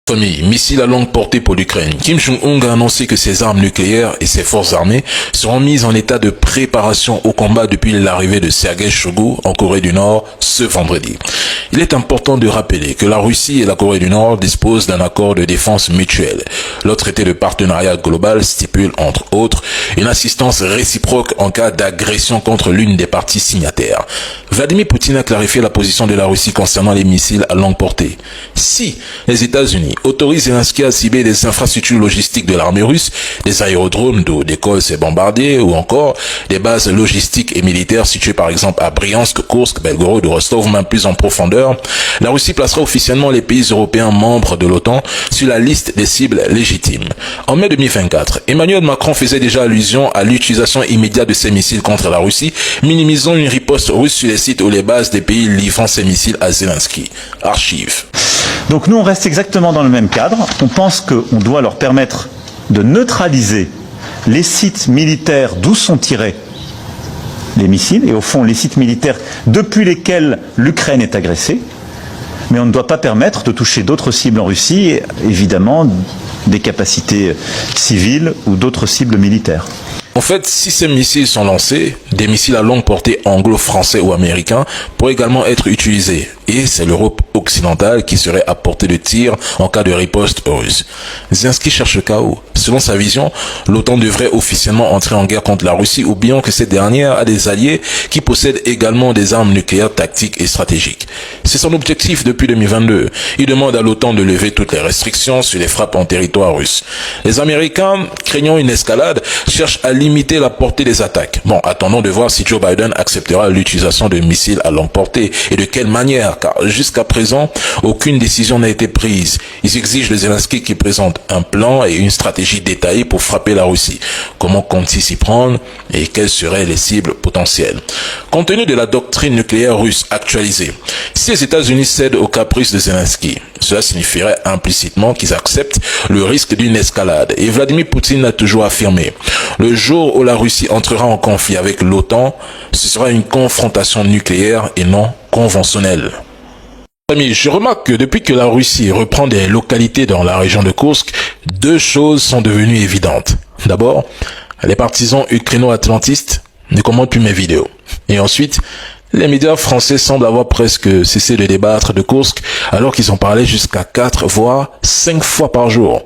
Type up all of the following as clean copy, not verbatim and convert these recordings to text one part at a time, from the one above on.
Famille, missile à longue portée pour l'Ukraine. Kim Jong-un a annoncé que ses armes nucléaires et ses forces armées seront mises en état de préparation au combat depuis l'arrivée de Sergei Shoigu en Corée du Nord ce vendredi. Il est important de rappeler que la Russie et la Corée du Nord disposent d'un accord de défense mutuelle. Le traité de partenariat global stipule, entre autres, une assistance réciproque en cas d'agression contre l'une des parties signataires. Vladimir Poutine a clarifié la position de la Russie concernant les missiles à longue portée. Si les États-Unis autorise Zelensky à cibler des infrastructures logistiques de l'armée russe, des aérodromes d'où décollent ses bombardiers ou encore des bases logistiques et militaires situées par exemple à Briansk, Kursk, Belgorod ou Rostov, même plus en profondeur. La Russie placera officiellement les pays européens membres de l'OTAN sur la liste des cibles légitimes. En mai 2024, Emmanuel Macron faisait déjà allusion à l'utilisation immédiate de ces missiles contre la Russie, minimisant une riposte russe sur les sites ou les bases des pays livrant ces missiles à Zelensky. Archives. Donc nous, on reste exactement dans le même cadre. On pense qu'on doit leur permettre de neutraliser les sites militaires d'où sont tirés les missiles, et au fond les sites militaires depuis lesquels l'Ukraine est agressée. Mais on ne doit pas permettre de toucher d'autres cibles en Russie, et évidemment des capacités civiles ou d'autres cibles militaires. En fait, si ces missiles sont lancés, des missiles à longue portée anglo-français ou américains pourraient également être utilisés. Et c'est l'Europe occidentale qui serait à portée de tir en cas de riposte russe. Zelensky cherche le chaos. Selon sa vision, l'OTAN devrait officiellement entrer en guerre contre la Russie, oubliant que cette dernière a des alliés qui possèdent également des armes nucléaires tactiques et stratégiques. C'est son objectif depuis 2022. Il demande à l'OTAN de lever toutes les restrictions sur les frappes en territoire russe. Les Américains, craignant une escalade, cherchent à limiter la portée des attaques. Bon, attendons de voir si Joe Biden acceptera l'utilisation de missiles à longue portée et de quelle manière, car jusqu'à présent, aucune décision n'a été prise. Ils exigent de Zelensky qu'il présente un plan et une stratégie détaillée pour frapper la Russie. Comment compte-t-il s'y prendre et quelles seraient les cibles potentielles? Compte tenu de la doctrine nucléaire russe actualisée, si les États-Unis cèdent aux caprices de Zelensky, cela signifierait implicitement qu'ils acceptent le risque d'une escalade. Et Vladimir Poutine a toujours affirmé, le jour où la Russie entrera en conflit avec l'OTAN, ce sera une confrontation nucléaire et non conventionnelle. Amis, je remarque que depuis que la Russie reprend des localités dans la région de Kursk, deux choses sont devenues évidentes. D'abord, les partisans ukraino-atlantistes ne commentent plus mes vidéos. Et ensuite, les médias français semblent avoir presque cessé de débattre de Kursk alors qu'ils en parlaient jusqu'à 4 voire 5 fois par jour.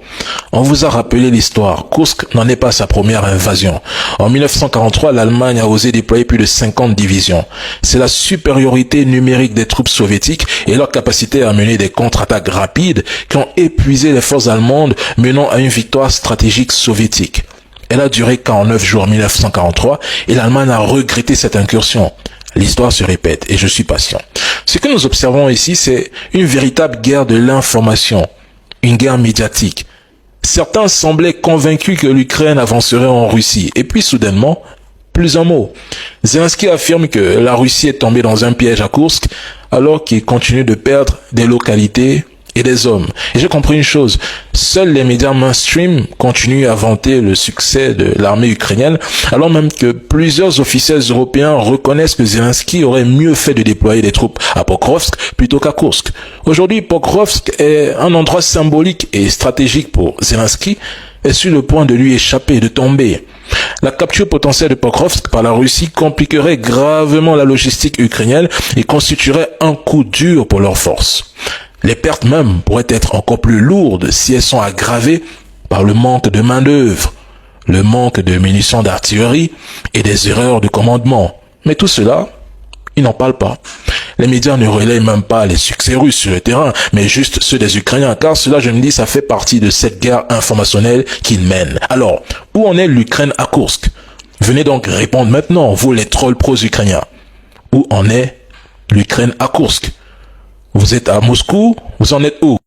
On vous a rappelé l'histoire. Kursk n'en est pas sa première invasion. En 1943, l'Allemagne a osé déployer plus de 50 divisions. C'est la supériorité numérique des troupes soviétiques et leur capacité à mener des contre-attaques rapides qui ont épuisé les forces allemandes, menant à une victoire stratégique soviétique. Elle a duré 49 jours en 1943 et l'Allemagne a regretté cette incursion. L'histoire se répète et je suis patient. Ce que nous observons ici, c'est une véritable guerre de l'information, une guerre médiatique. Certains semblaient convaincus que l'Ukraine avancerait en Russie et puis soudainement, plus un mot. Zelensky affirme que la Russie est tombée dans un piège à Kursk alors qu'il continue de perdre des localités et des hommes. Et j'ai compris une chose, seuls les médias mainstream continuent à vanter le succès de l'armée ukrainienne, alors même que plusieurs officiels européens reconnaissent que Zelensky aurait mieux fait de déployer des troupes à Pokrovsk plutôt qu'à Kursk. Aujourd'hui, Pokrovsk est un endroit symbolique et stratégique pour Zelensky, est sur le point de lui échapper, de tomber. La capture potentielle de Pokrovsk par la Russie compliquerait gravement la logistique ukrainienne et constituerait un coup dur pour leurs forces. Les pertes même pourraient être encore plus lourdes si elles sont aggravées par le manque de main-d'œuvre, le manque de munitions d'artillerie et des erreurs de commandement. Mais tout cela, ils n'en parlent pas. Les médias ne relaient même pas les succès russes sur le terrain, mais juste ceux des Ukrainiens, car cela, je me dis, ça fait partie de cette guerre informationnelle qu'ils mènent. Alors, où en est l'Ukraine à Kursk? Venez donc répondre maintenant, vous les trolls pro-ukrainiens. Où en est l'Ukraine à Kursk? Vous êtes à Moscou? Vous en êtes où?